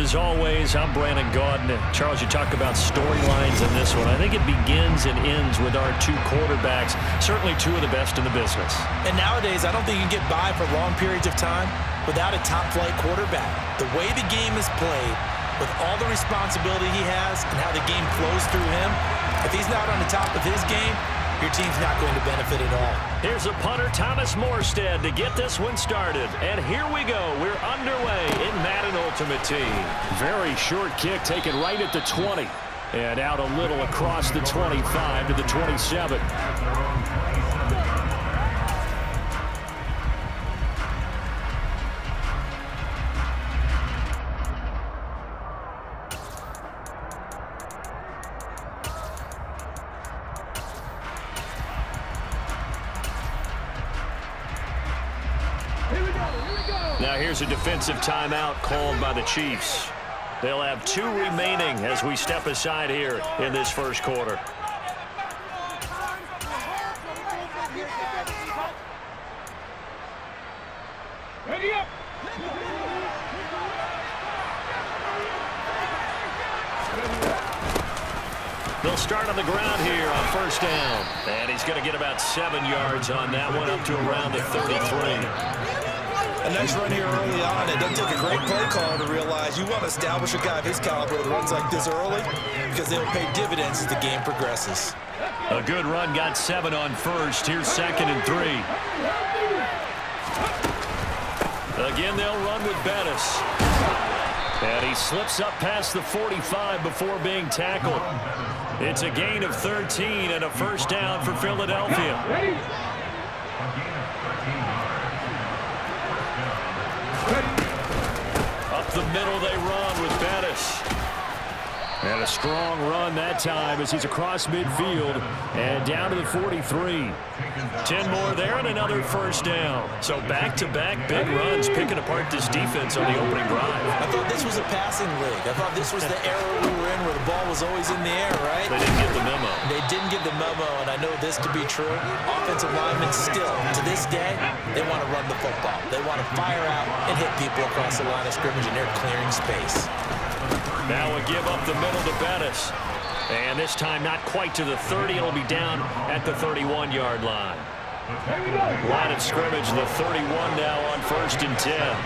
As always, I'm Brandon Gaudin. Charles, you talk about storylines in this one. I think it begins and ends with our two quarterbacks, certainly two of the best in the business. And nowadays, I don't think you can get by for long periods of time without a top-flight quarterback. The way the game is played, with all the responsibility he has and how the game flows through him, if he's not on the top of his game, your team's not going to benefit at all. Here's a punter, Thomas Morstead, to get this one started. And here we go. We're underway in Madden Ultimate Team. Very short kick taken right at the 20. And out a little across the 25 to the 27. Now here's a defensive timeout called by the Chiefs. They'll have 2 remaining as we step aside here in this first quarter. Ready up. They'll start on the ground here on first down. And he's going to get about 7 yards on that one, up to around the 33. A nice run here early on. It doesn't take a great play call to realize you want to establish a guy of his caliber with runs like this early because they'll pay dividends as the game progresses. A good run, got 7 on first. Here's 2nd and 3. Again, they'll run with Bettis. And he slips up past the 45 before being tackled. It's a gain of 13 and a first down for Philadelphia. Up the middle they run with Bettis. And a strong run that time as he's across midfield and down to the 43. 10 more there and another first down. So back-to-back big runs picking apart this defense on the opening drive. I thought this was a passing league. I thought this was the era we were in where the ball was always in the air, right? They didn't get the memo. They didn't get the memo, and I know this to be true. Offensive linemen still, to this day, they want to run the football. They want to fire out and hit people across the line of scrimmage, and they're clearing space. Now a give up the middle to Bettis. And this time not quite to the 30. It'll be down at the 31-yard line. Line of scrimmage, the 31 now on 1st and 10.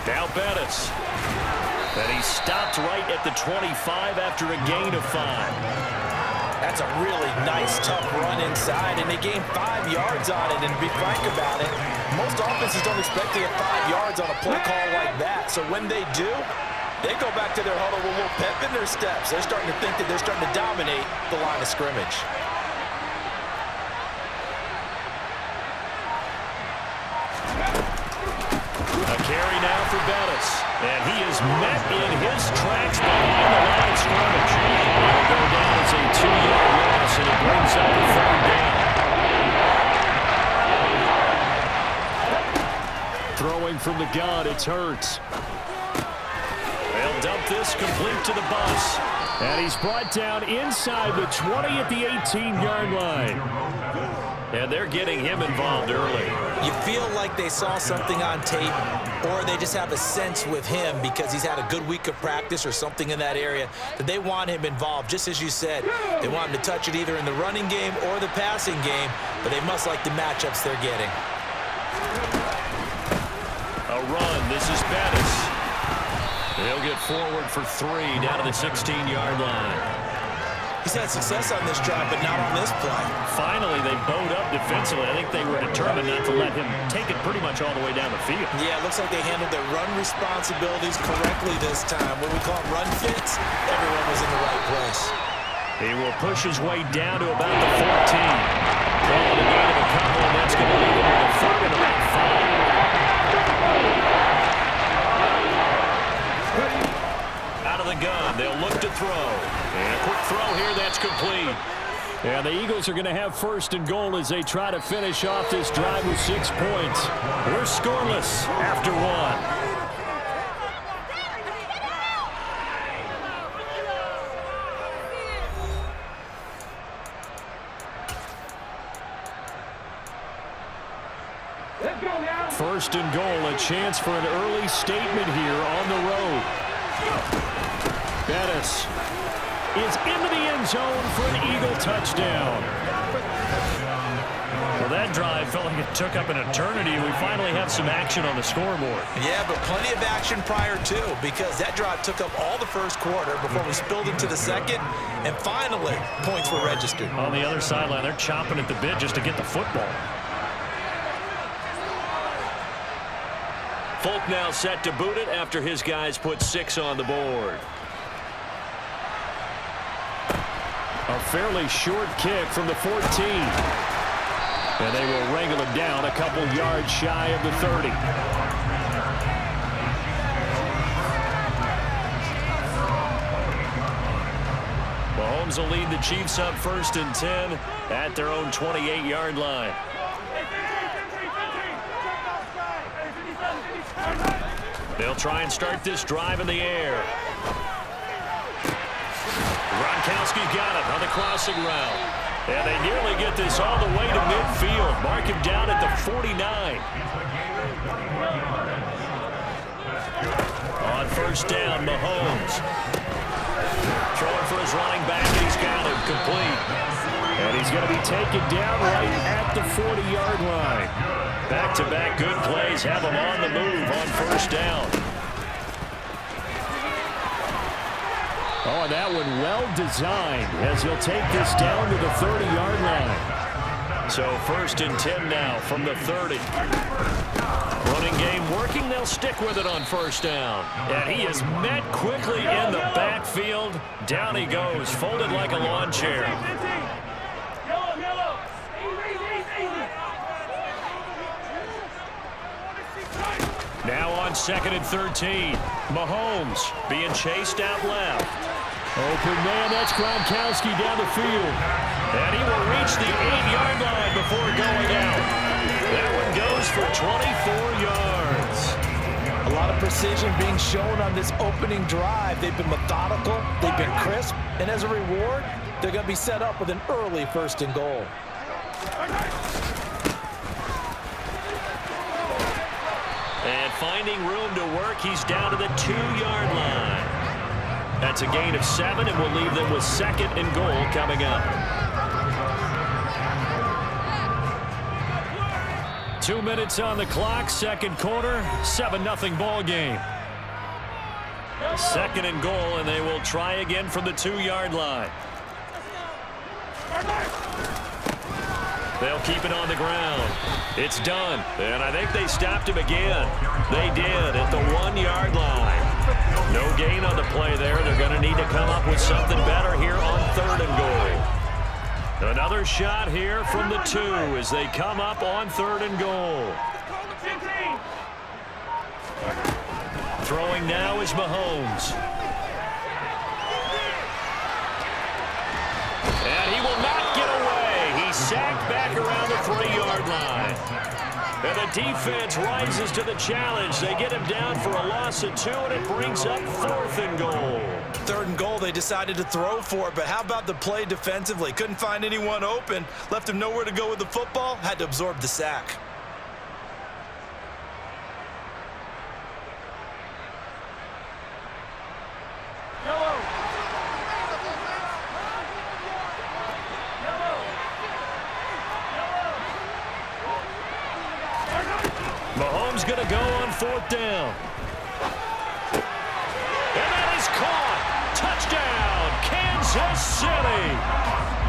Now Bettis. And he stopped right at the 25 after a gain of 5. That's a really nice, tough run inside, and they gained 5 yards on it. And to be frank about it, most offenses don't expect to get 5 yards on a play call like that. So when they do, they go back to their huddle with a little pep in their steps. They're starting to think that they're starting to dominate the line of scrimmage. A carry now for Bettis. And he is met in his tracks behind the line of scrimmage. He'll go down as a 2-yard loss, and it brings up a 3rd down. Throwing from the gun, it's Hurts. They'll dump this complete to the bus. And he's brought down inside the 20 at the 18-yard line. And they're getting him involved early. You feel like they saw something on tape, or they just have a sense with him because he's had a good week of practice or something in that area that they want him involved. Just as you said, they want him to touch it either in the running game or the passing game, but they must like the matchups they're getting. A run. This is Bettis. He'll get forward for 3 down to the 16-yard line. He's had success on this drive, but not on this play. Finally, they bowed up defensively. I think they were determined not to let him take it pretty much all the way down the field. Yeah, it looks like they handled their run responsibilities correctly this time. When we call them run fits, everyone was in the right place. He will push his way down to about the 14. Calling a gain of a couple, and that's going to leave him with a 3rd and about 5. Out of the gun, they'll look to throw. And a quick throw here, that's complete. And the Eagles are going to have 1st and goal as they try to finish off this drive with 6 points. We're scoreless after 1. Let's go now. First and goal, a chance for an early statement here on the road. Bettis is into the end zone for an Eagle touchdown. Well, that drive felt like it took up an eternity. We finally have some action on the scoreboard. Yeah, but plenty of action prior too, because that drive took up all the first quarter before we spilled into the second, and finally, points were registered. On the other sideline, they're chomping at the bit just to get the football. Folk now set to boot it after his guys put 6 on the board. A fairly short kick from the 14. And they will wrangle it down a couple yards shy of the 30. Mahomes will lead the Chiefs up 1st and 10 at their own 28-yard line. They'll try and start this drive in the air. Gronkowski's got it on the crossing route. And they nearly get this all the way to midfield. Mark him down at the 49. On 1st down, Mahomes. Throwing for his running back, and he's got him complete. And he's going to be taken down right at the 40-yard line. Back-to-back good plays have him on the move on 1st down. Oh, and that one well designed as he'll take this down to the 30-yard line. So 1st and 10 now from the 30. Running game working. They'll stick with it on 1st down. And he is met quickly in the backfield. Down he goes, folded like a lawn chair. Now on 2nd and 13. Mahomes being chased out left. Open man, that's Gronkowski down the field. And he will reach the 8-yard line before going out. That one goes for 24 yards. A lot of precision being shown on this opening drive. They've been methodical, they've been crisp, and as a reward, they're going to be set up with an early 1st and goal. And finding room to work, he's down to the 2-yard line. That's a gain of 7, and we'll leave them with 2nd and goal coming up. 2 minutes on the clock, 2nd quarter, 7-0 ball game. 2nd and goal, and they will try again from the 2-yard line. They'll keep it on the ground. It's done, and I think they stopped him again. They did at the 1-yard line. No gain on the play there. They're going to need to come up with something better here on 3rd and goal. Another shot here from the 2 as they come up on 3rd and goal. Throwing now is Mahomes. And he will not get away. He's sacked back around the 3-yard line. And the defense rises to the challenge. They get him down for a loss of 2, and it brings up 4th and goal. 3rd and goal, they decided to throw for it, but how about the play defensively? Couldn't find anyone open, left him nowhere to go with the football, had to absorb the sack. Mahomes going to go on 4th down. And that is caught. Touchdown, Kansas City.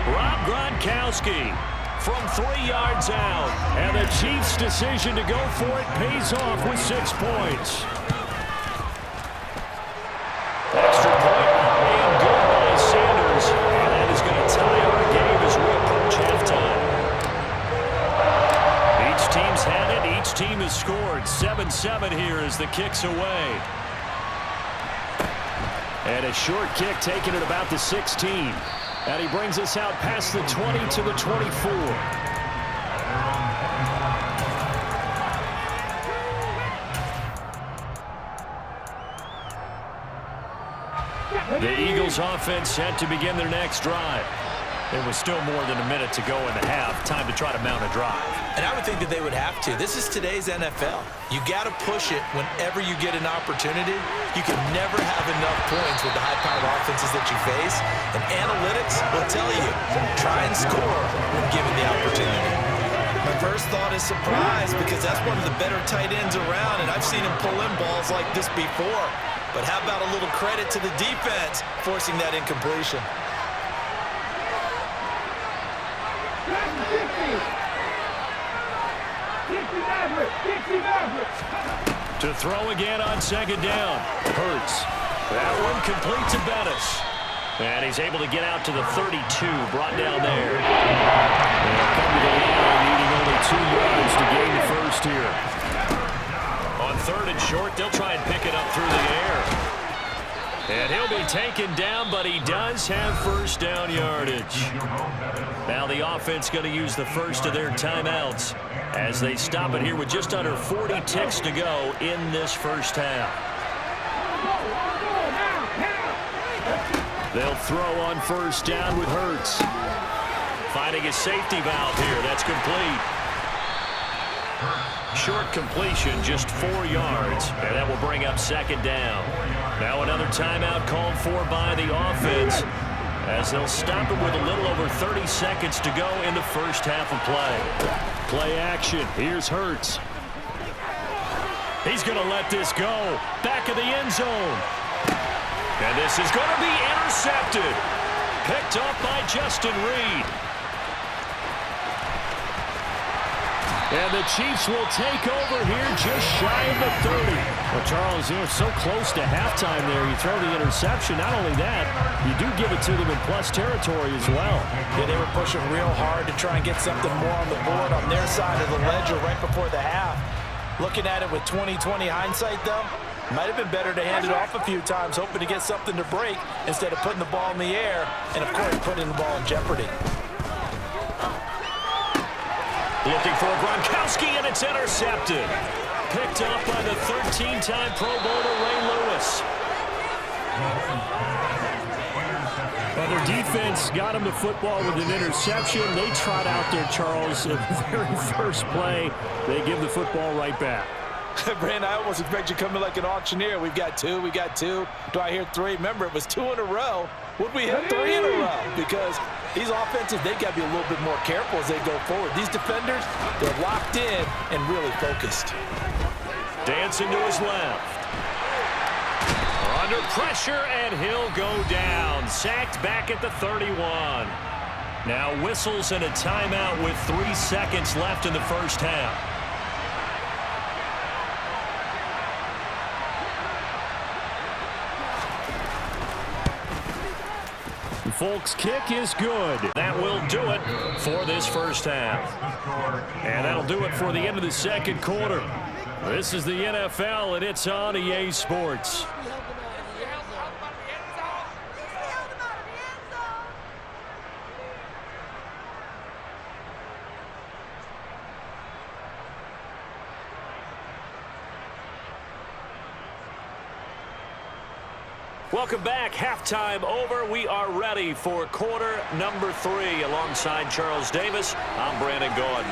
Rob Gronkowski from 3 yards out. And the Chiefs' decision to go for it pays off with 6 points. Extra point and good by Sanders. And that is going to tie our game as we approach halftime. Each team's had it. Each team has scored. 7-7 here as the kick's away. And a short kick taken at about the 16. And he brings us out past the 20 to the 24. The Eagles offense set to begin their next drive. There was still more than a minute to go in the half. Time to try to mount a drive. And I would think that they would have to. This is today's NFL. You got to push it whenever you get an opportunity. You can never have enough points with the high-powered offenses that you face. And analytics will tell you, try and score when given the opportunity. My first thought is surprise because that's one of the better tight ends around, and I've seen him pull in balls like this before. But how about a little credit to the defense forcing that incompletion? To throw again on second down. Hurts. That one complete to Bettis. And he's able to get out to the 32, brought down there. And they'll come to the line, needing only 2 yards to gain the first here. On third and short, they'll try and pick it up through the air. And he'll be taken down, but he does have first down yardage. Now the offense going to use the first of their timeouts as they stop it here with just under 40 ticks to go in this first half. They'll throw on first down with Hurts. Finding a safety valve here. That's complete. Short completion, just 4 yards, and that will bring up second down. Now another timeout called for by the offense as they'll stop it with a little over 30 seconds to go in the first half of play. Play action. Here's Hurts. He's going to let this go. Back of the end zone. And this is going to be intercepted. Picked off by Justin Reed. And the Chiefs will take over here just shy of the 30. Well, Charles, so close to halftime there. You throw the interception. Not only that, you do give it to them in plus territory as well. Yeah, they were pushing real hard to try and get something more on the board on their side of the ledger right before the half. Looking at it with 20/20 hindsight, though, might have been better to hand it off a few times, hoping to get something to break instead of putting the ball in the air and, of course, putting the ball in jeopardy. Looking for Gronkowski, and it's intercepted. Picked up by the 13-time Pro Bowler Ray Lewis. Well, their defense got him the football with an interception. They trot out there, Charles, at the very first play. They give the football right back. Brandon, I almost expect you to come in like an auctioneer. We've got 2, we got 2. Do I hear 3? Remember, it was 2 in a row. Would we hit 3 in a row? Because these offenses, they've got to be a little bit more careful as they go forward. These defenders, they're locked in and really focused. Dancing to his left. Under pressure, and he'll go down. Sacked back at the 31. Now whistles and a timeout with 3 seconds left in the first half. Folks, kick is good. That will do it for this first half. And that'll do it for the end of the second quarter. This is the NFL, and it's on EA Sports. Welcome back. Halftime over. We are ready for quarter number 3. Alongside Charles Davis, I'm Brandon Gordon.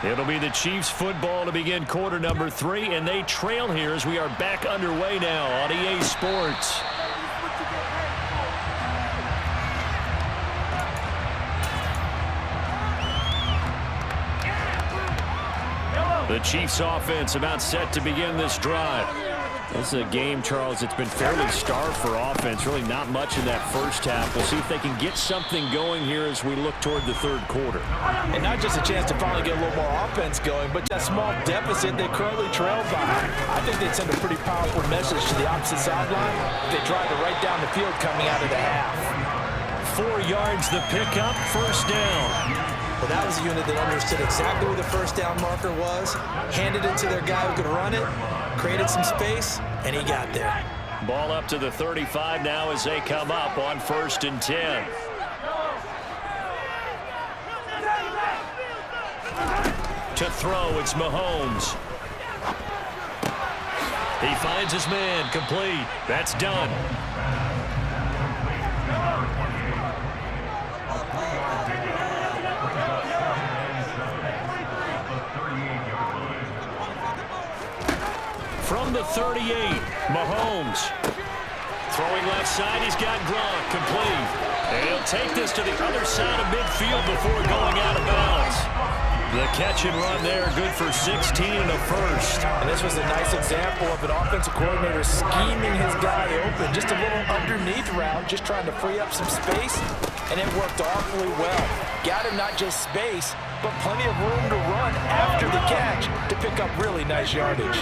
It'll be the Chiefs football to begin quarter number 3, and they trail here as we are back underway now on EA Sports. The Chiefs offense about set to begin this drive. This is a game, Charles, it's been fairly starved for offense. Really not much in that first half. We'll see if they can get something going here as we look toward the third quarter. And not just a chance to finally get a little more offense going, but that small deficit they currently trail by. I think they'd send a pretty powerful message to the opposite sideline if they drive it right down the field coming out of the half. 4 yards the pickup, first down. Well, that was a unit that understood exactly where the first down marker was, handed it to their guy who could run it, created some space, and he got there. Ball up to the 35 now as they come up on 1st and 10. To throw, it's Mahomes. He finds his man, complete. That's done. the 38. Mahomes. Throwing left side, he's got Gronk, complete. And he'll take this to the other side of midfield before going out of bounds. The catch and run there, good for 16 and a first. And this was a nice example of an offensive coordinator scheming his guy open. Just a little underneath route, just trying to free up some space, and it worked awfully well. Got him not just space, but plenty of room to run after the catch to pick up really nice yardage.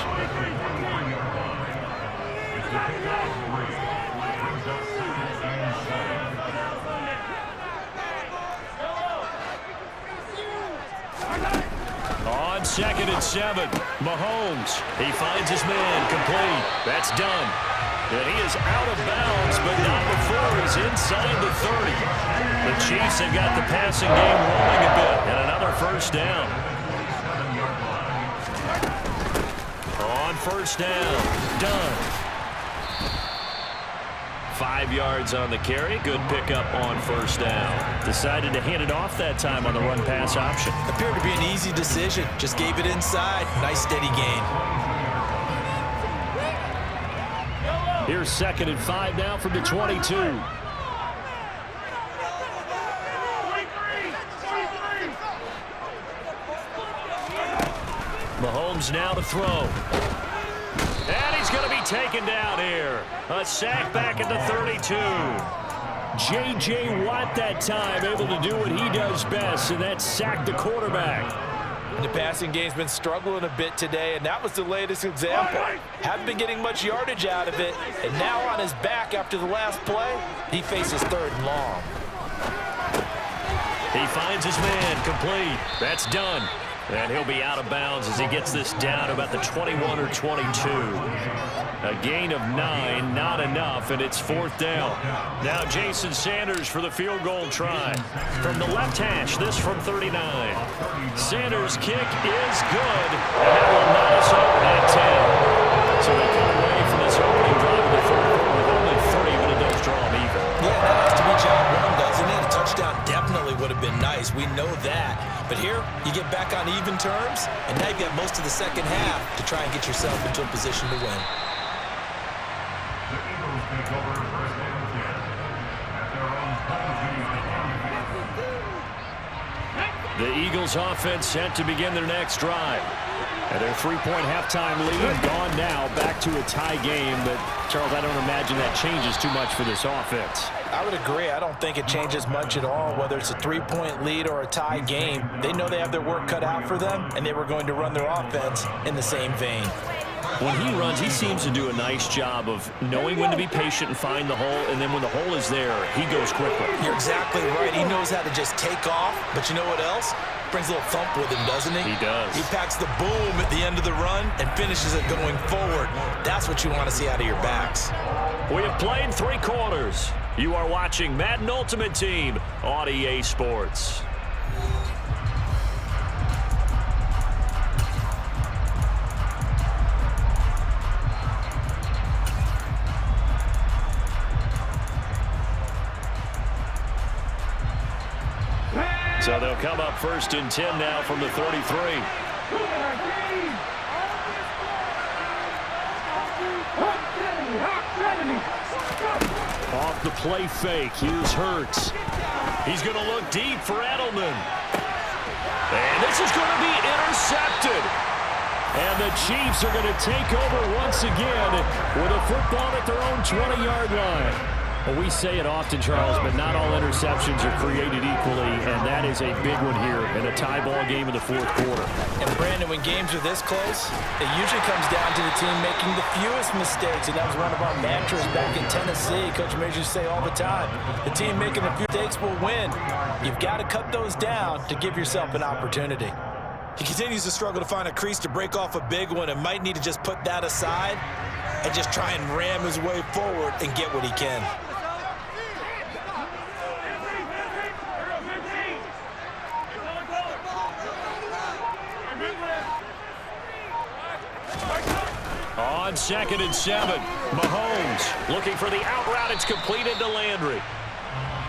On 2nd and 7, Mahomes. He finds his man, complete. That's done. And he is out of bounds, but not before he's inside the 30. The Chiefs have got the passing game rolling a bit, and another first down. On first down, done. 5 yards on the carry. Good pickup on first down. Decided to hand it off that time on the run-pass option. Appeared to be an easy decision. Just gave it inside. Nice steady gain. Here's 2nd and 5 now from the 22. Mahomes now to throw. And he's going to be taken down here. A sack back at the 32. J.J. Watt that time able to do what he does best, and that's sack the quarterback. The passing game's been struggling a bit today, and that was the latest example. Haven't been getting much yardage out of it, and now on his back after the last play, he faces 3rd and long. He finds his man, complete. That's done. And he'll be out of bounds as he gets this down about the 21 or 22. A gain of 9, not enough, and it's 4th down. Now Jason Sanders for the field goal try. From the left hash, this from 39. Sanders' kick is good, and that will knock us over at 10. So they come away from this opening drive of the 4th quarter with only 3, but it does draw them even. Yeah, that has to be job one, doesn't it? A touchdown definitely would have been nice. We know that. But here, you get back on even terms, and now you've got most of the second half to try and get yourself into a position to win. The Eagles offense set to begin their next drive. And their 3-point halftime lead gone now, back to a tie game. But, Charles, I don't imagine that changes too much for this offense. I would agree. I don't think it changes much at all, whether it's a 3-point lead or a tie game. They know they have their work cut out for them, and they were going to run their offense in the same vein. When he runs, he seems to do a nice job of knowing when to be patient and find the hole, and then when the hole is there, he goes quickly. You're exactly right. He knows how to just take off, but you know what else? Brings a little thump with him, doesn't he? He does. He packs the boom at the end of the run and finishes it going forward. That's what you want to see out of your backs. We have played 3 quarters. You are watching Madden Ultimate Team on EA Sports. So they'll come up 1st and 10 now from the 33. Off the play fake, here's Hurts. He's going to look deep for Edelman. And this is going to be intercepted. And the Chiefs are going to take over once again with a football at their own 20-yard line. Well, we say it often, Charles, but not all interceptions are created equally, and that is a big one here in a tie ball game in the 4th quarter. And, Brandon, when games are this close, it usually comes down to the team making the fewest mistakes, and that was one of our mantras back in Tennessee. Coach Majors used to say all the time, the team making the few mistakes will win. You've got to cut those down to give yourself an opportunity. He continues to struggle to find a crease to break off a big one and might need to just put that aside and just try and ram his way forward and get what he can. On 2nd and 7, Mahomes looking for the out route. It's completed to Landry.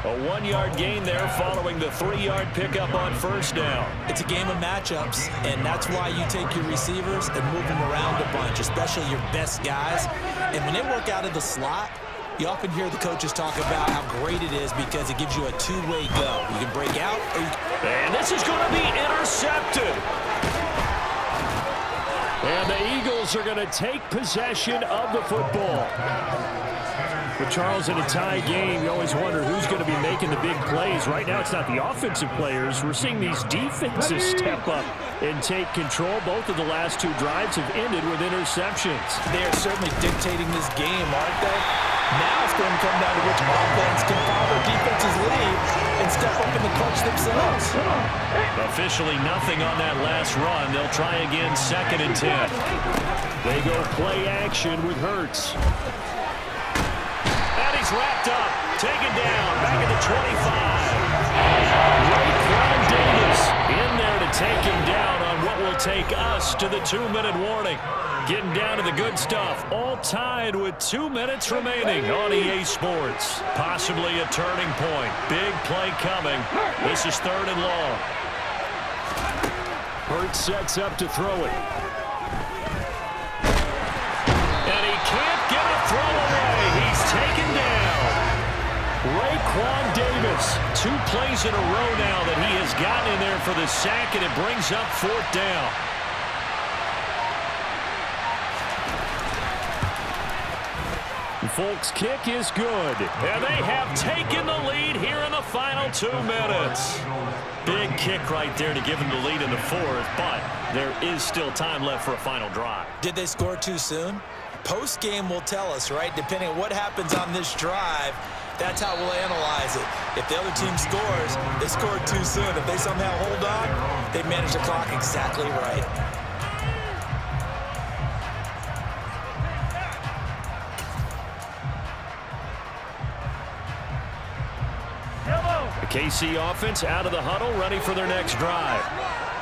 A 1-yard gain there following the 3-yard pickup on first down. It's a game of matchups, and that's why you take your receivers and move them around a bunch, especially your best guys. And when they work out of the slot, you often hear the coaches talk about how great it is because it gives you a two-way go. You can break out, or you can... And this is going to be intercepted. And the Eagles are going to take possession of the football. With Charles in a tie game, you always wonder who's going to be making the big plays. Right now, it's not the offensive players. We're seeing these defenses step up and take control. Both of the last 2 drives have ended with interceptions. They are certainly dictating this game, aren't they? Now it's going to come down to which offense can follow defense's lead and step up in the clutch themselves. Officially nothing on that last run. They'll try again, 2nd and 10. They go play action with Hurts. And he's wrapped up, taken down, back at the 25. Raekwon Davis in there to take him down on what will take us to the 2-minute warning. Getting down to the good stuff, all tied with 2 minutes remaining on EA Sports. Possibly a turning point. Big play coming. This is 3rd and long. Hurts sets up to throw it. And he can't get a throw away. He's taken down. Raekwon Davis. 2 plays in a row now that he has gotten in there for the sack, and it brings up 4th down. Folks, kick is good, and they have taken the lead here in the final 2 minutes. Big kick right there to give them the lead in the 4th, but there is still time left for a final drive. Did they score too soon? Post-game will tell us, right? Depending on what happens on this drive, that's how we'll analyze it. If the other team scores, they scored too soon. If they somehow hold on, they manage the clock exactly right. KC offense out of the huddle, ready for their next drive.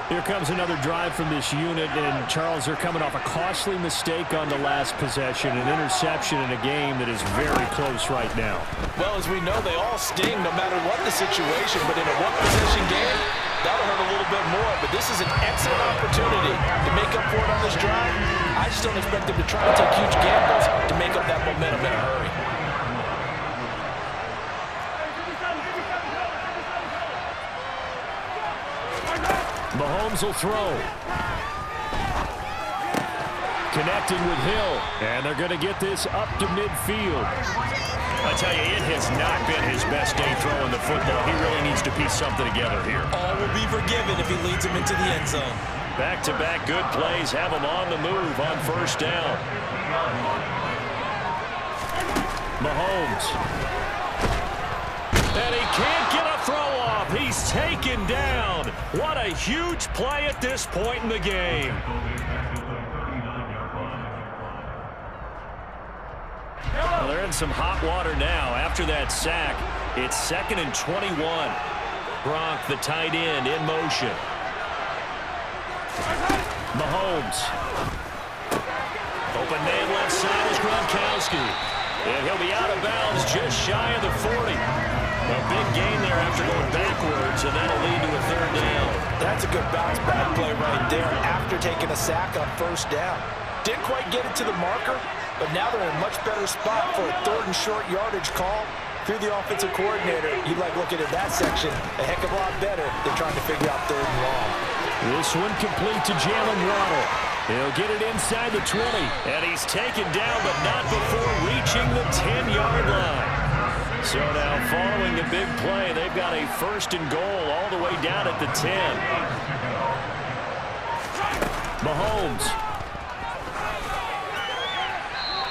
Here comes another drive from this unit, and Charles, they're coming off a costly mistake on the last possession, an interception in a game that is very close right now. Well, as we know, they all sting no matter what the situation, but in a one-possession game, that'll hurt a little bit more, but this is an excellent opportunity to make up for it on this drive. I just don't expect them to try to take huge gambles to make up that momentum in a hurry. Mahomes will throw. Connecting with Hill, and they're going to get this up to midfield. I tell you, it has not been his best day throwing the football. He really needs to piece something together here. All will be forgiven if he leads him into the end zone. Back-to-back good plays have him on the move on first down. Mahomes. And he can't get a throw off. He's taken down. What a huge play at this point in the game. Well, they're in some hot water now. After that sack, it's 2nd and 21. Gronk, the tight end, in motion. Mahomes. Open man left side is Gronkowski. And he'll be out of bounds just shy of the 40. A big gain there after going backwards, and that'll lead to a 3rd down. That's a good bounce back play right there after taking a sack on first down. Didn't quite get it to the marker, but now they're in a much better spot for a 3rd and short yardage call. Through the offensive coordinator, you like looking at that section a heck of a lot better than trying to figure out 3rd and long. This one complete to Jalen Waddle. He'll get it inside the 20, and he's taken down, but not before reaching the 10-yard line. So now, following the big play, they've got a 1st and goal all the way down at the 10. Mahomes.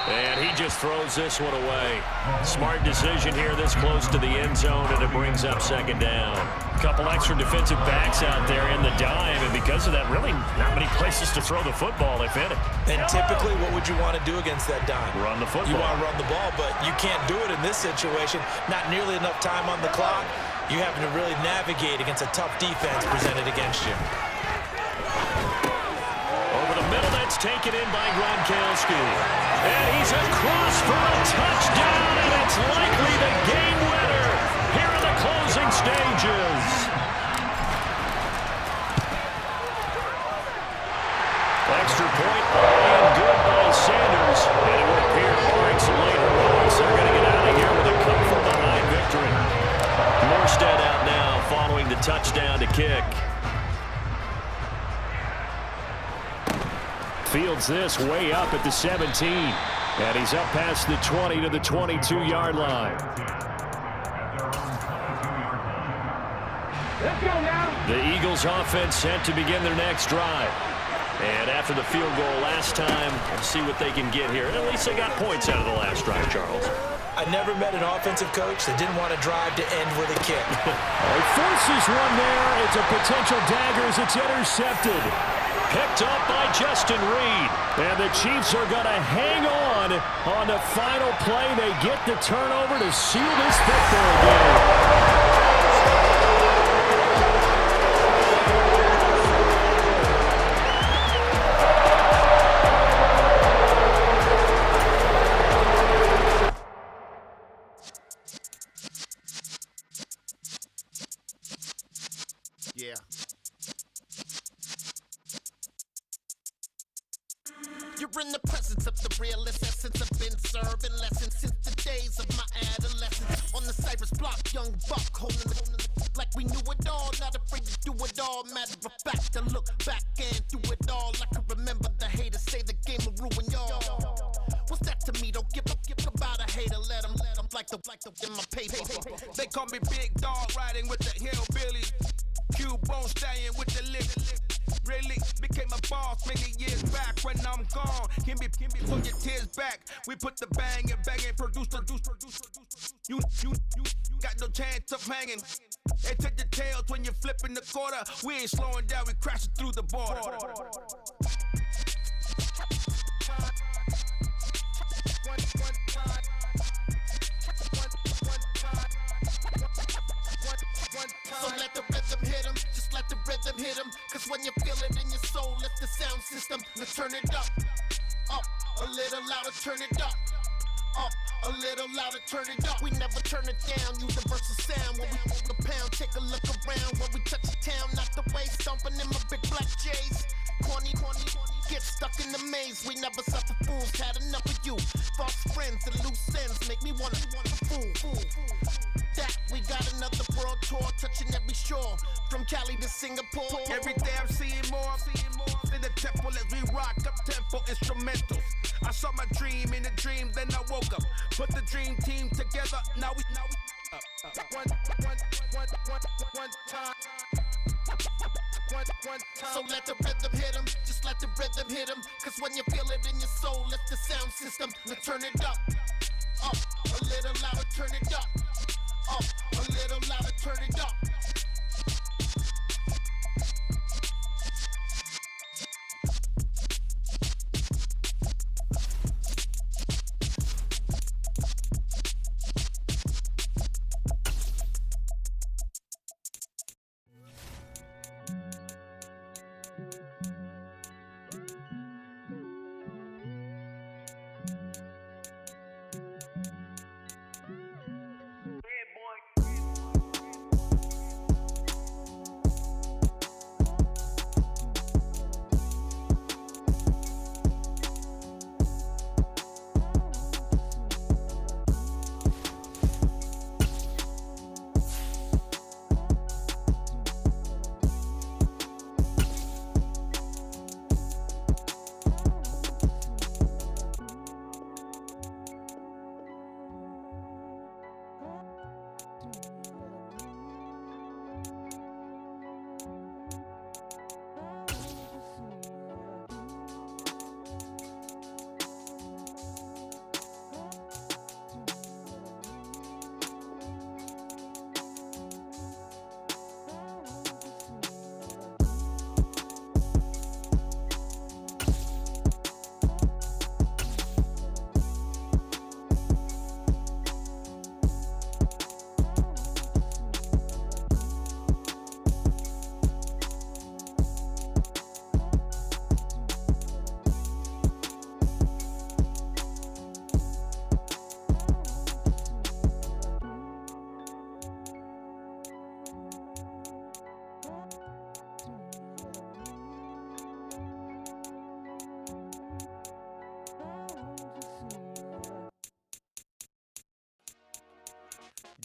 And he just throws this one away. Smart decision here this close to the end zone, and it brings up 2nd down. A couple extra defensive backs out there in the dime, and because of that, really not many places to throw the football if any. And typically, what would you want to do against that dime? Run the football. You want to run the ball, but you can't do it in this situation. Not nearly enough time on the clock. You having to really navigate against a tough defense presented against you. Over the middle, that's taken in by Gronkowski. And he's across for a touchdown, and it's likely the game winner here in closing stages. Extra point and good by Sanders. And it would appear, barring some late heroics, they're going to get out of here with a come-from-behind victory. Morstead out now following the touchdown to kick. Fields this way up at the 17. And he's up past the 20 to the 22-yard line. Let's go now. The Eagles offense set to begin their next drive. And after the field goal last time, we'll see what they can get here. At least they got points out of the last drive, Charles. I never met an offensive coach that didn't want to drive to end with a kick. Forces one there. It's a potential dagger as it's intercepted. Picked up by Justin Reed. And the Chiefs are going to hang on the final play. They get the turnover to seal this football game. Yeah. You're in the presence of the realest essence. I've been serving lessons since the days of my adolescence. On the Cypress block, young buck holding the like we knew it all. Not afraid to do it all. Matter of fact, I look back and do it all. I can remember the haters say the game will ruin y'all. What's that to me? Don't give about a hater. Let them like the in my paper. They call me Big Dog, riding with the hillbillies. Cubone staying with the lick. Really became a boss many years back. When I'm gone, can be pull your tears back. We put the bang and produce. You got no chance of hanging. They take the tails when you're flipping the quarter. We ain't slowing down, we crashing through the border. So let the rhythm hit him, just let the rhythm hit him. Cause when you feel it in your soul, lift the sound system. Now turn it up, a little louder, turn it up, a little louder, turn it up. We never turn it down, universal sound. When we move the pound, take a look around. When we touch the town, not the way, stomping in my big black J's. Corny, get stuck in the maze. We never suffer fools, had enough of you. False friends and loose ends make me wanna fool. That we got another world tour, touching every shore, from Cali to Singapore. Every day I'm seeing more in the temple as we rock up tempo instrumentals. I saw my dream in a dream, then I woke up. Put the dream team together, now we one time. So let the rhythm hit him, just let the rhythm hit him. Cause when you feel it in your soul, lift the sound system. Now turn it up, a little louder, turn it up, a little louder, turn it up.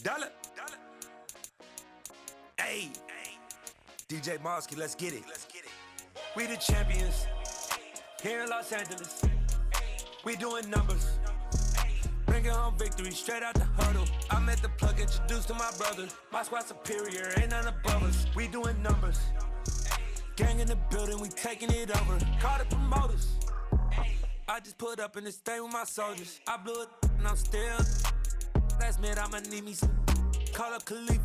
Dollar. Hey, DJ Mosky, let's get it. We the champions here in Los Angeles. We doing numbers. Bringing home victory straight out the huddle. I'm at the plug, introduced to my brother. My squad superior, ain't none above us. We doing numbers. Gang in the building, we taking it over. Call the promoters. I just put up in this thing with my soldiers. I blew it and I'm still. Last minute I'ma need me some. Call up Khalifa.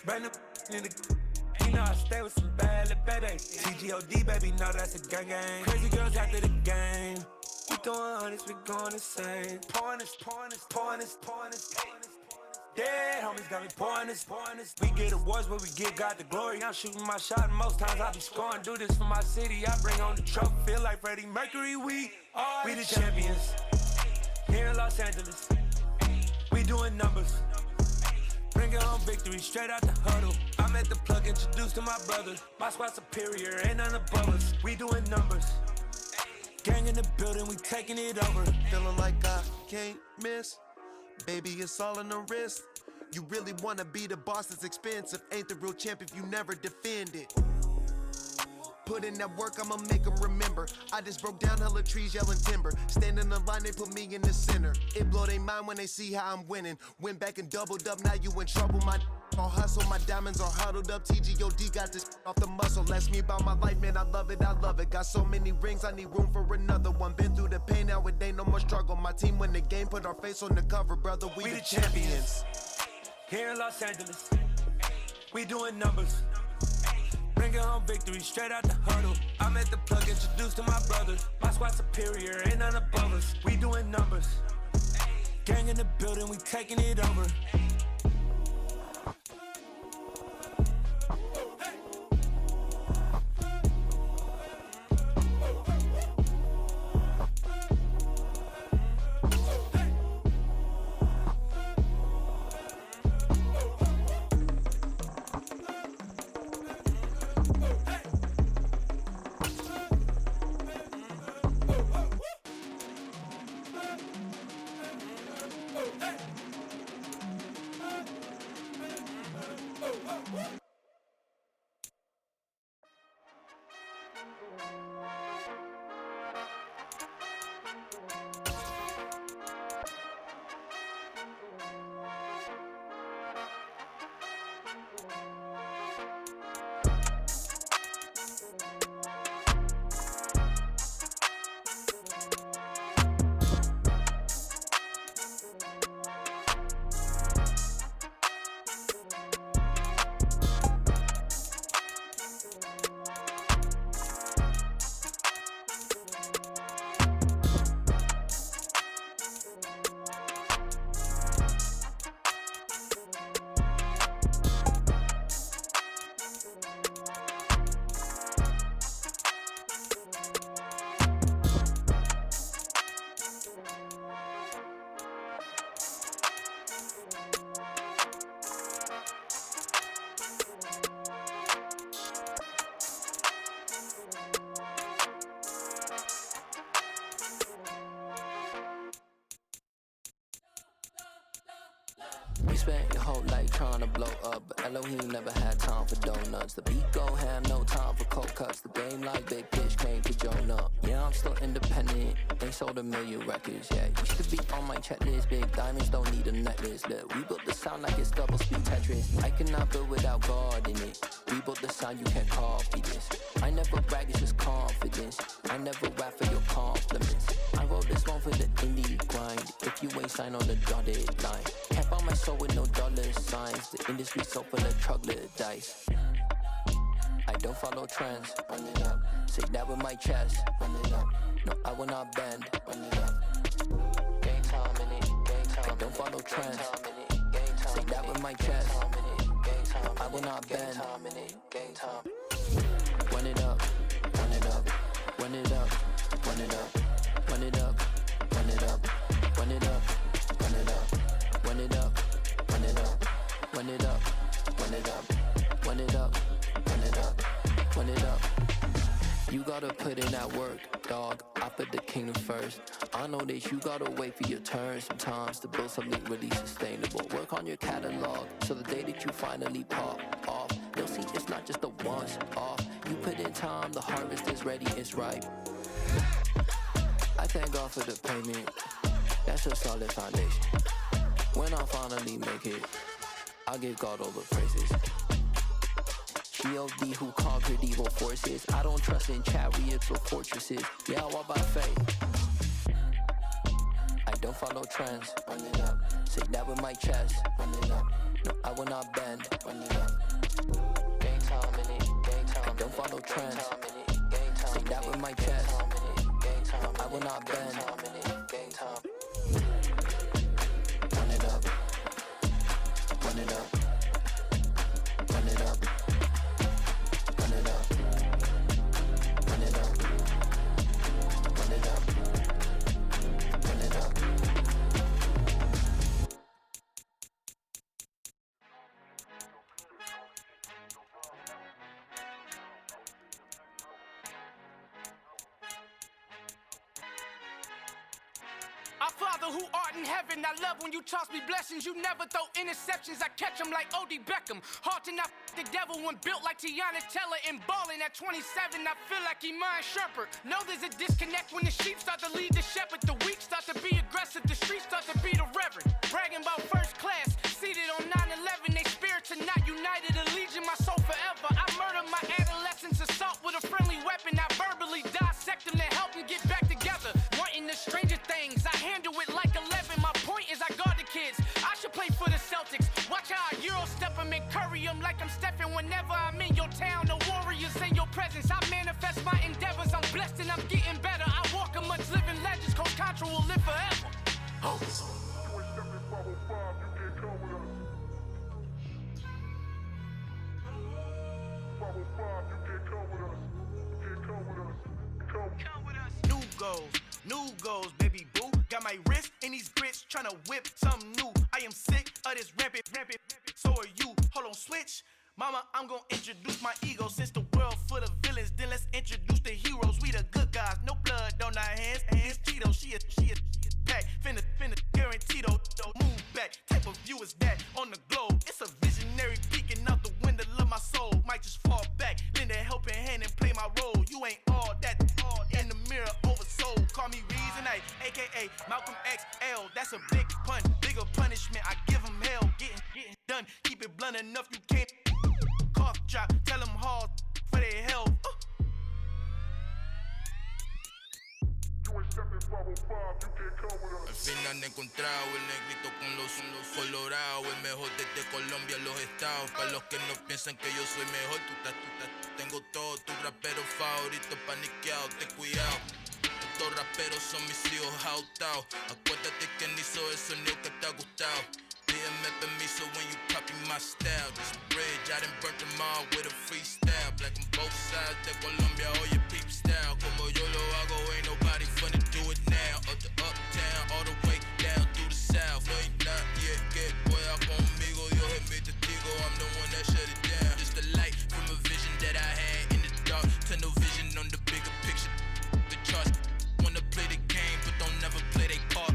Bring the in the. You know I stay with some bad little babies. TGOD baby, know that's a gang gang. Crazy girls after the game. We throwing hundreds, we going insane. Pouring this. Dead homies got me pouring this. We get awards, but we give God the glory. I'm shooting my shot, and most times I be scoring. Do this for my city, I bring on the trophy. Feel like Freddie Mercury, we the champions. Here in Los Angeles, we doing numbers. Bringing home victory straight out the huddle. I'm at the plug, introduced to my brother. My squad superior, ain't none above us. We doing numbers. Gang in the building, we taking it over. Feeling like I can't miss. Baby, it's all in the wrist. You really wanna be the boss, that's expensive. Ain't the real champ if you never defend it. Put in that work, I'ma make them remember. I just broke down hella trees, yelling timber. Stand in the line, they put me in the center. It blow their mind when they see how I'm winning. Went back and doubled up, now you in trouble. My all hustle, my diamonds are huddled up. TGOD got this off the muscle. Ask me about my life, man, I love it. Got so many rings, I need room for another one. Been through the pain, now it ain't no more struggle. My team win the game, put our face on the cover, brother. We the champions. Here in Los Angeles, we doing numbers. Bringing home victory straight out the huddle. I'm at the plug, introduced to my brother. My squad superior, ain't none above us. We doing numbers. Gang in the building, we taking it over. We spent your whole life trying to blow up, but Elohim never had time for donuts. The beat go ham, no time for cold cuts. The game like Big Pitch came to Jonah. Yeah, I'm still independent. They sold 1 million records, yeah. Used to be on my checklist. Big diamonds don't need a necklace. Look, we built the sound like it's double speed Tetris. I cannot build without God in it. We built the sound, you can't copy this. I never brag, it's just confidence. I never rap for your compliments. I wrote this one for the indie grind. If you ain't signed on the dotted line, can't buy my soul with no dollar signs. The industry so full of troglodytes. I don't follow trends. Run it up. Say that with my chest. Run it up. No, I will not bend. Run it up. Game time in it. Game time. I don't follow trends. Say that with my chest. I will not bend. Game time. Run it up. Run it up. Run it up. Run it up. Run it up. Run it up. Run it up. Run it up. Run it up. Run it up. Run it up. Run it up. Run it up. Run it up. Run it up. You gotta put in that work, dog. I put the kingdom first. I know that you gotta wait for your turn sometimes to build something really sustainable. Work on your catalog so the day that you finally pop off, you'll see it's not just a once off. You put in time, the harvest is ready, it's ripe. I thank God for the payment, that's a solid foundation. When I finally make it, I give God all the praises. G.O.D. who conquered evil forces. I don't trust in chariots or fortresses. Yeah, I walk by faith. I don't follow trends. Run it up. Say that with my chest. Run it up. No, I will not bend. Run it up. Gang time in it. Gang time. I don't follow trends. Say that with my chest. No, I will not bend. Gang time. Run it up. Run it up. Run it up. Run it up. Run it up. Run it up. Run it up. Our Father who art in heaven, I love when you toss me blessings. You never throw interceptions, I catch them like O.D. Beckham. Hard to not the devil when built like Tiana Teller and balling at 27. I feel like Iman Shumpert. Know there's a disconnect when the sheep start to lead the shepherd. The weak start to be aggressive, the streets start to be the reverend. Bragging about first class, seated on 9/11. They spirits are not united, a legion, my soul forever. I murder my adolescence, assault with a friendly weapon. I verbally dissect them to help them get back together. Wanting the stranger things, I handle it like 11. My point is I guard the kids. I should play for the Celtics. Watch how I Euro step them and curry them like I'm Stephen. Whenever I'm in your town, the Warriors in your presence. I manifest my endeavors. I'm blessed and I'm getting better. I walk amongst living legends. Coach Contra will live forever. Oh. New goals, baby boo. Got my wrist in these grits, tryna whip something new. I am sick of this rampant. So are you. Hold on, switch. Mama, I'm gonna introduce my ego. Since the world full of villains, then let's introduce the heroes. We the good guys, no blood on our hands. Hands Tito, she is pack. Finna, guaranteed don't move back. Type of view is that on the globe? It's a visionary peeking out the window of my soul. Might just fall back, lend a helping hand and play my role. You ain't all that in the mirror oversold. Call me Reason A, aka Malcolm XL. That's a big pun, bigger punishment. I give him hell, getting done. Keep it blunt enough, you can't cough drop. Tell them hard for their health. Al fin han encontrado el negrito con los colorados, el mejor desde Colombia, los estados. Para los que no piensan que yo soy mejor, tengo todo, tu rapero favorito paniqueado, ten cuidado. Estos raperos son mis hijos jautados. Acuérdate quién hizo el sonido que te ha gustado. Pídeme permiso when you copy my style. This bridge, I done burnt them all with a freestyle. Black on both sides de Colombia, oye peep style. Como yo lo hago, ain't nobody finna do it now. Up to uptown, all the way down through the south. No hay nadie que pueda conmigo, Dios es mi testigo. I'm the one that shut it down. Just the light from a vision that I had in the dark. Tunnel vision on the bigger picture. The charts wanna play the game, but don't never play their part.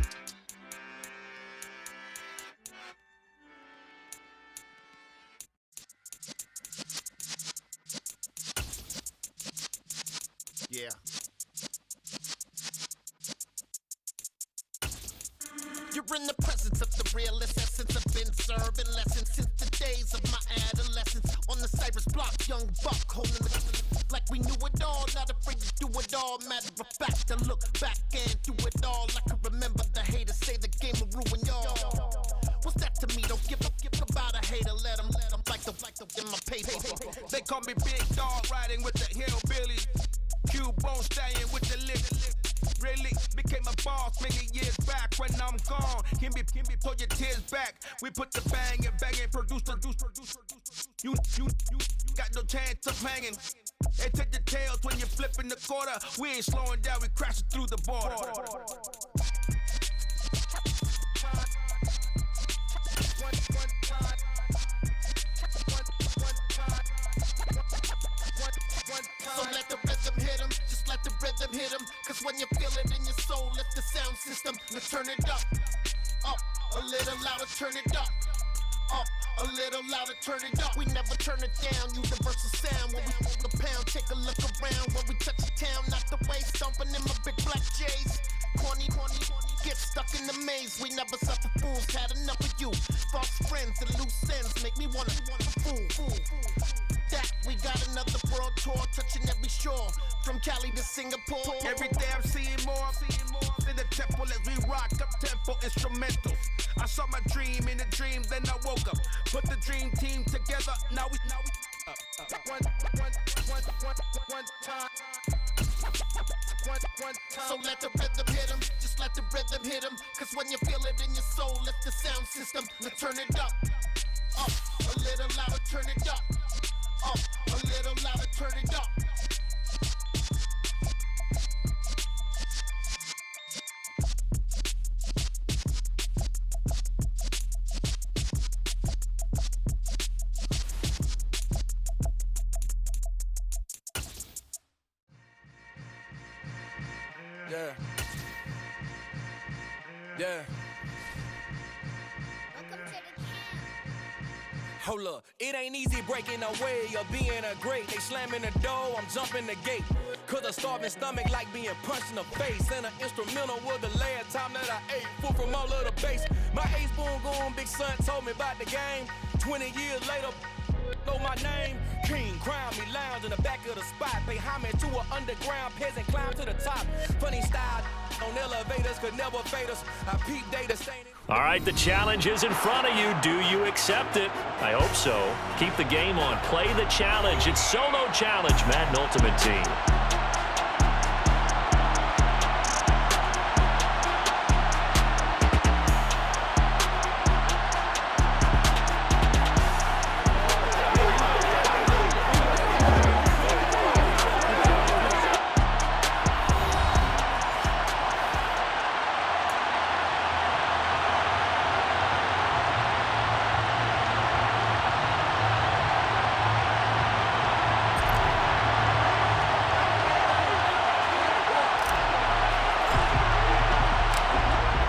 Yeah. You're in the presence of the realest essence. I've been serving lessons since the days of my adolescence. On the Cypress block, young buck holding the like we knew it all. Not afraid to do it all. Matter of fact, I look back and do it all. I can remember the haters say the game will ruin y'all. What's that to me? Don't give about a hater. Let them like the in my paper. They call me Big Dog, riding with the hillbillies. Cubone staying with the lip. Really became a boss many years back. When I'm gone, can be pull your tears back. We put the bang and produce. You got no chance of hanging. They take the tails when you're flipping the quarter. We ain't slowing down, we crashing through the border. So let the rhythm hit 'em, just let the rhythm hit 'em. Cause when you feel it in your soul, lift the sound system. Now turn it up, a little louder, turn it up, a little louder, turn it up. We never turn it down, universal sound. When we move the pound, take a look around. When we touch the town, not the way, stomping in my big black J's. Corny, get stuck in the maze. We never suffer fools, had enough of you. False friends and loose ends make me wanna fool. That we got another world tour, touching every shore, from Cali to Singapore. Every day I'm seeing more in the temple as we rock up tempo instrumentals. I saw my dream in a dream, then I woke up. Put the dream team together. Now we one time. So let the rhythm hit 'em, just let the rhythm hit 'em. Cause when you feel it in your soul, lift the sound system. Now turn it up, a little louder, turn it up, a little louder, turn it up. Yeah. Hold up, it ain't easy breaking away or being a great. They slamming the door, I'm jumping the gate. Cause a starving stomach like being punched in the face. And an instrumental was the last time that I ate food from all of the bass. My ace boom goon, big son told me about the game. 20 years later, know my name. King, crown me, lounge in the back of the spot. Pay homage to an underground peasant, climb to the top. Funny style on elevators could never fade us. I peep data staining. All right, the challenge is in front of you. Do you accept it? I hope so. Keep the game on. Play the challenge. It's solo challenge, Madden Ultimate Team.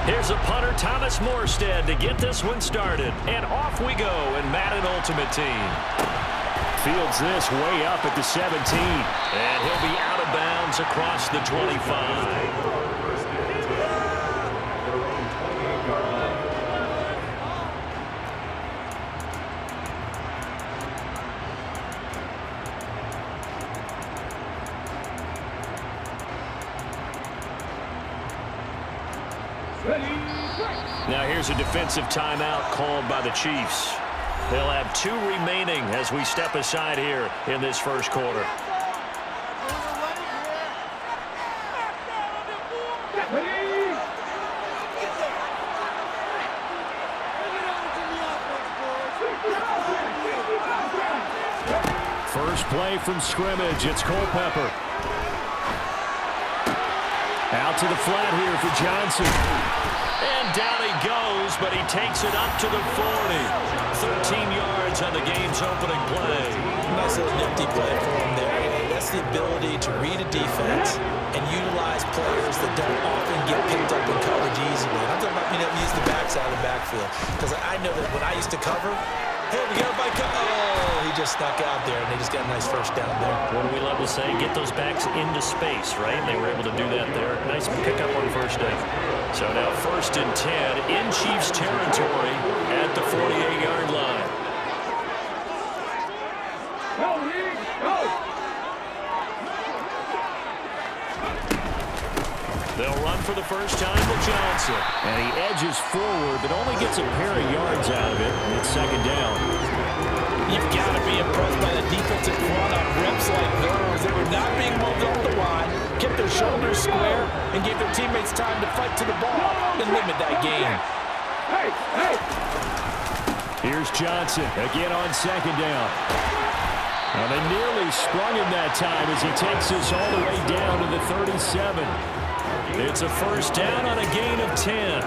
Here's a punter, Thomas Morstead, to get this one started. And off we go in Madden Ultimate Team. Fields this way up at the 17. And he'll be out of bounds across the 25. Now here's a defensive timeout called by the Chiefs. They'll have 2 remaining as we step aside here in this first quarter. First play from scrimmage, it's Culpepper. Out to the flat here for Johnson. And down he goes, but he takes it up to the 40. 13 yards on the game's opening play. Nice little nifty play for him there. That's the ability to read a defense and utilize players that don't often get picked up in coverage easily. And I'm talking about being able to use the backside of the backfield. Because I know that when I used to cover, hey, we got a bike. Oh, he just snuck out there, and they just got a nice first down there. What do we love to say? Get those backs into space, right? They were able to do that there. Nice pickup on first down. So now 1st and 10 in Chiefs territory at the 48-yard line. They'll run for the first time with Johnson. And he edges forward, but only gets a pair of yards out of it. It's 2nd down. You've got to be impressed by the defensive front on reps like those. They were not being moved off the line, kept their shoulders square, and gave their teammates time to fight to the ball and limit that game. Here's Johnson again on 2nd down. Now they nearly sprung him that time as he takes this all the way down to the 37. It's a first down on a gain of 10.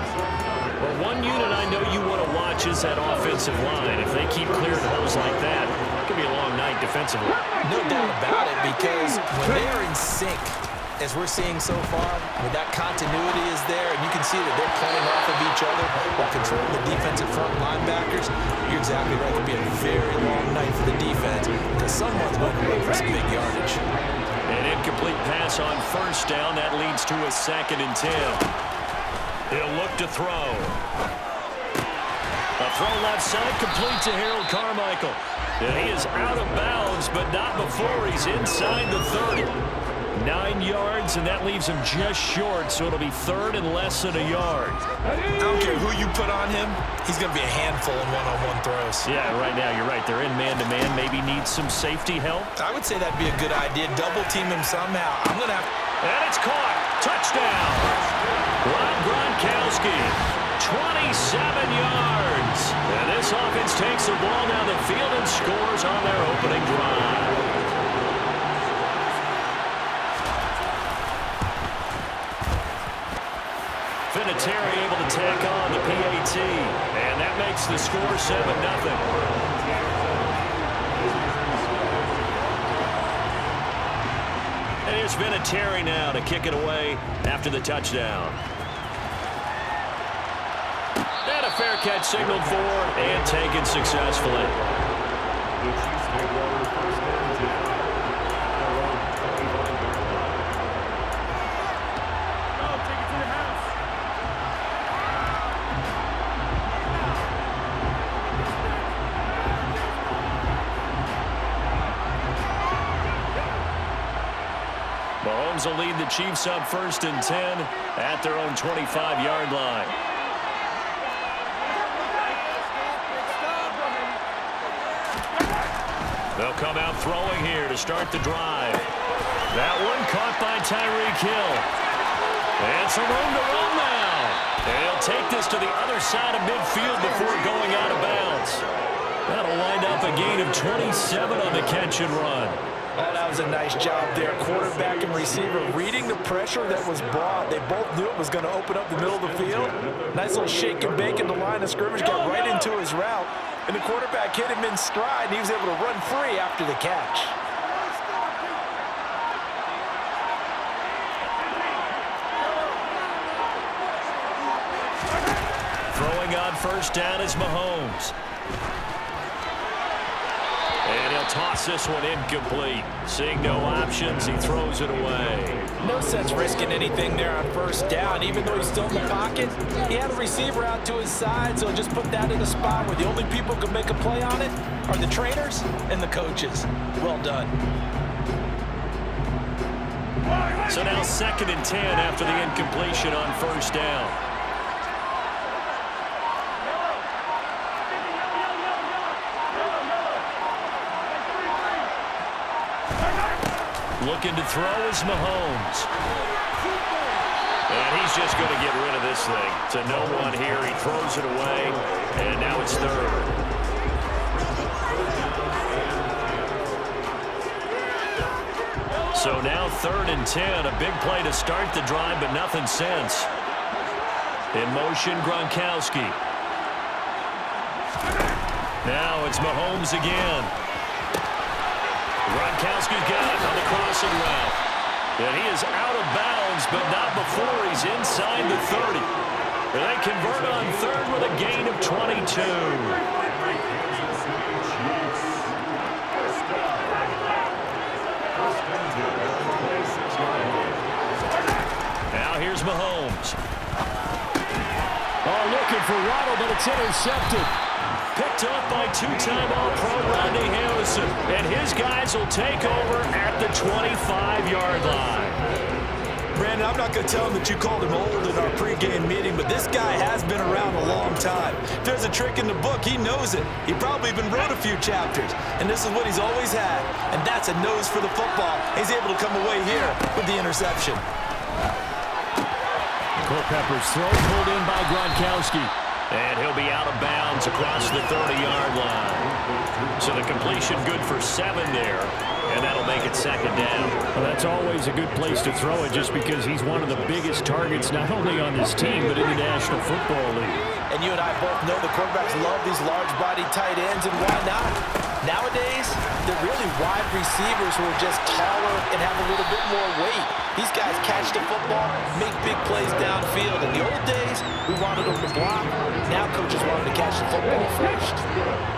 But one unit I know you want to watch is that offensive line. If they keep clearing holes like that, it could be a long night defensively. No doubt about it, because when they are in sync, as we're seeing so far, when that continuity is there, and you can see that they're playing off of each other while controlling the defensive front linebackers, you're exactly right. It could be a very long night for the defense because someone's going to run for some big yardage. An incomplete pass on first down. That leads to a 2nd and 10. He'll look to throw. A throw left side, complete to Harold Carmichael. And he is out of bounds, but not before he's inside the 30. 9 yards, and that leaves him just short, so it'll be 3rd and less than a yard. I don't care who you put on him, he's going to be a handful in one-on-one throws. Yeah, right now, you're right. They're in man-to-man. Maybe needs some safety help. I would say that'd be a good idea. Double team him somehow. I'm going to have... And it's caught. Touchdown. Rob Gronkowski, 27 yards. And this offense takes the ball down the field and scores on their opening drive. Vinatieri able to tack on the PAT, and that makes the score 7-0. And here's Vinatieri now to kick it away after the touchdown. And a fair catch signaled for and taken successfully. Mahomes will lead the Chiefs up 1st and 10 at their own 25-yard line. They'll come out throwing here to start the drive. That one caught by Tyreek Hill. And some room to run now. And he'll take this to the other side of midfield before going out of bounds. That'll wind up a gain of 27 on the catch and run. Oh, that was a nice job there. Quarterback and receiver reading the pressure that was brought. They both knew it was going to open up the middle of the field. Nice little shake and bake in the line of scrimmage. Got right into his route. And the quarterback hit him in stride, and he was able to run free after the catch. Throwing on first down is Mahomes. And he'll toss this one incomplete. Seeing no options, he throws it away. No sense risking anything there on first down. Even though he's still in the pocket, he had a receiver out to his side, so just put that in a spot where the only people who can make a play on it are the trainers and the coaches. Well done. So now 2nd and 10 after the incompletion on first down. Looking to throw is Mahomes. And he's just going to get rid of this thing. To no one here. He throws it away. And now it's 3rd. So now 3rd and 10. A big play to start the drive, but nothing since. In motion, Gronkowski. Now it's Mahomes again. Gronkowski's got it on the crossing route. And he is out of bounds, but not before he's inside the 30. And they convert on 3rd with a gain of 22. Now here's Mahomes. Oh, looking for Waddle, but it's intercepted. Picked up by 2-time All-Pro Rodney Harrison. And his guys will take over at the 25-yard line. Brandon, I'm not going to tell him that you called him old in our pregame meeting, but this guy has been around a long time. If there's a trick in the book, he knows it. He probably even wrote a few chapters. And this is what he's always had. And that's a nose for the football. He's able to come away here with the interception. Culpepper's throw pulled in by Gronkowski. And he'll be out of bounds across the 30-yard line. So the completion good for 7 there. And that'll make it 2nd down. Well, that's always a good place to throw it just because he's one of the biggest targets not only on this team but in the National Football League. And you and I both know the quarterbacks love these large-body tight ends, and why not? Nowadays, they're really wide receivers who are just taller and have a little bit more weight. These guys catch the football, make big plays downfield. In the old days, we wanted them to block. Now coaches want them to catch the football first.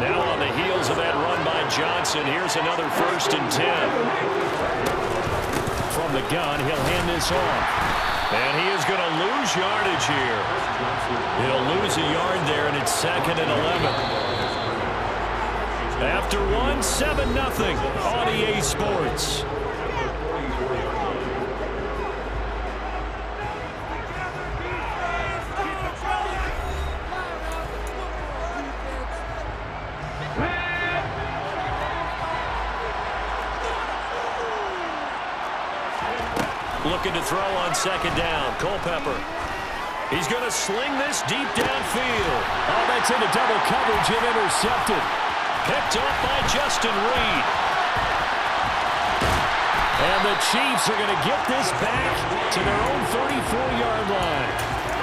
Now on the heels of that run by Johnson, here's another 1st and 10. From the gun, he'll hand this off. And he is going to lose yardage here. He'll lose a yard there, and it's 2nd and 11. After 7-0 on EA Sports. Looking to throw on 2nd down. Culpepper. He's going to sling this deep downfield. Oh, that's into double coverage and intercepted. Picked up by Justin Reed. And the Chiefs are going to get this back to their own 34-yard line.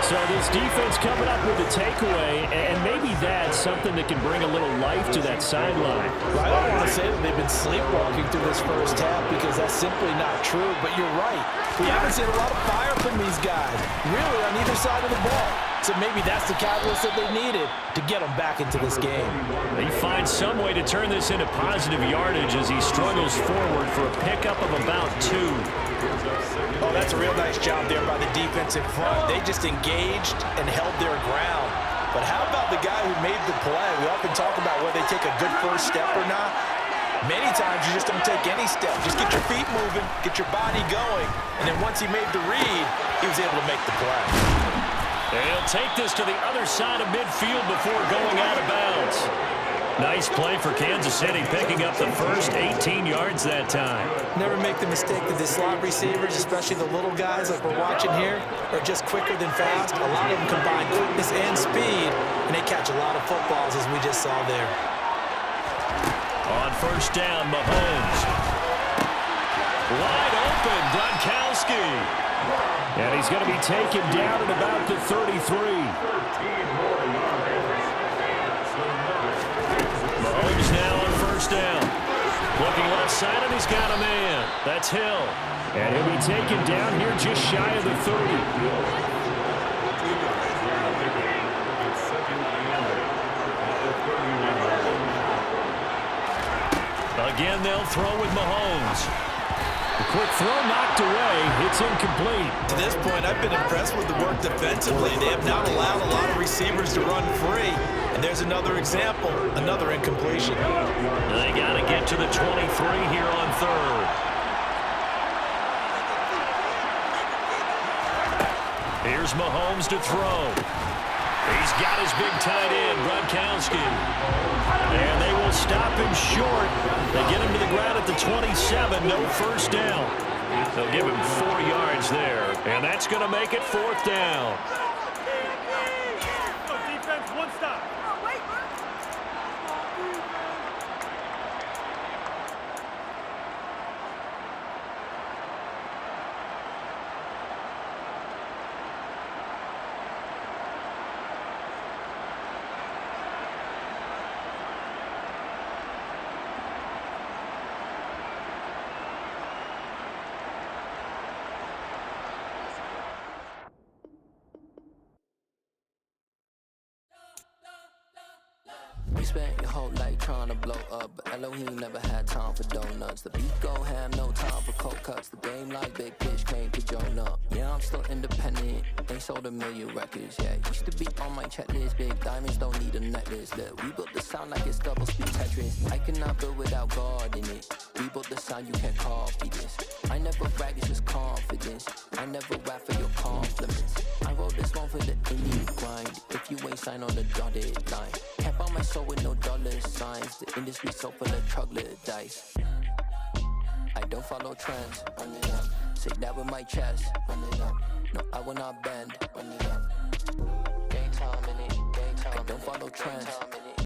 So this defense coming up with a takeaway, and maybe that's something that can bring a little life to that sideline. Well, I don't want to say that they've been sleepwalking through this first half because that's simply not true, but you're right. We haven't seen a lot of fire from these guys, really, on either side of the ball. So maybe that's the catalyst that they needed to get them back into this game. He finds some way to turn this into positive yardage as he struggles forward for a pickup of about 2. Oh, that's a real nice job there by the defense in front. They just engaged and held their ground. But how about the guy who made the play? We often talk about whether they take a good first step or not. Many times you just don't take any step. Just get your feet moving, get your body going, and then once he made the read, he was able to make the play. And he'll take this to the other side of midfield before going out of bounds. Nice play for Kansas City, picking up the first 18 yards that time. Never make the mistake that the slot receivers, especially the little guys like we're watching here, are just quicker than fast. A lot of them combine quickness and speed, and they catch a lot of footballs, as we just saw there. On 1st down, Mahomes. Wide open, Gronkowski. And he's going to be taken down at about the 33. Mahomes now on 1st down. Looking left side, and he's got a man. That's Hill. And he'll be taken down here just shy of the 30. Again, they'll throw with Mahomes. The quick throw knocked away. It's incomplete. To this point, I've been impressed with the work defensively. They have not allowed a lot of receivers to run free. And there's another example, another incompletion. They got to get to the 23 here on 3rd. Here's Mahomes to throw. He's got his big tight end, Gronkowski. And they will stop him short. They get him to the ground at the 27, no 1st down. They'll give him 4 yards there, and that's going to make it 4th down. Defense, 1 stop. We spent your whole life trying to blow up, but Elohim never had time for donuts. The beat go ham, no time for cold cuts. The game like big pitch came to Jonah. Yeah, I'm still independent. They sold 1 million records. Yeah, used to be on my checklist. Big diamonds don't need a necklace. Look, we built the sound like it's double speed Tetris. I cannot build without God in it. We built the sound, you can't copy this. I never brag, it's just confidence. I never rap for your compliments. I wrote this one for the indie grind. If you ain't signed on the dotted line, can't buy my soul with no dollar signs. The industry so full of troglodytes. I don't follow trends. Run it up. Say that with my chest. Run it up. No, I will not bend. Run it up. Game time in it. Game time. I don't follow trends.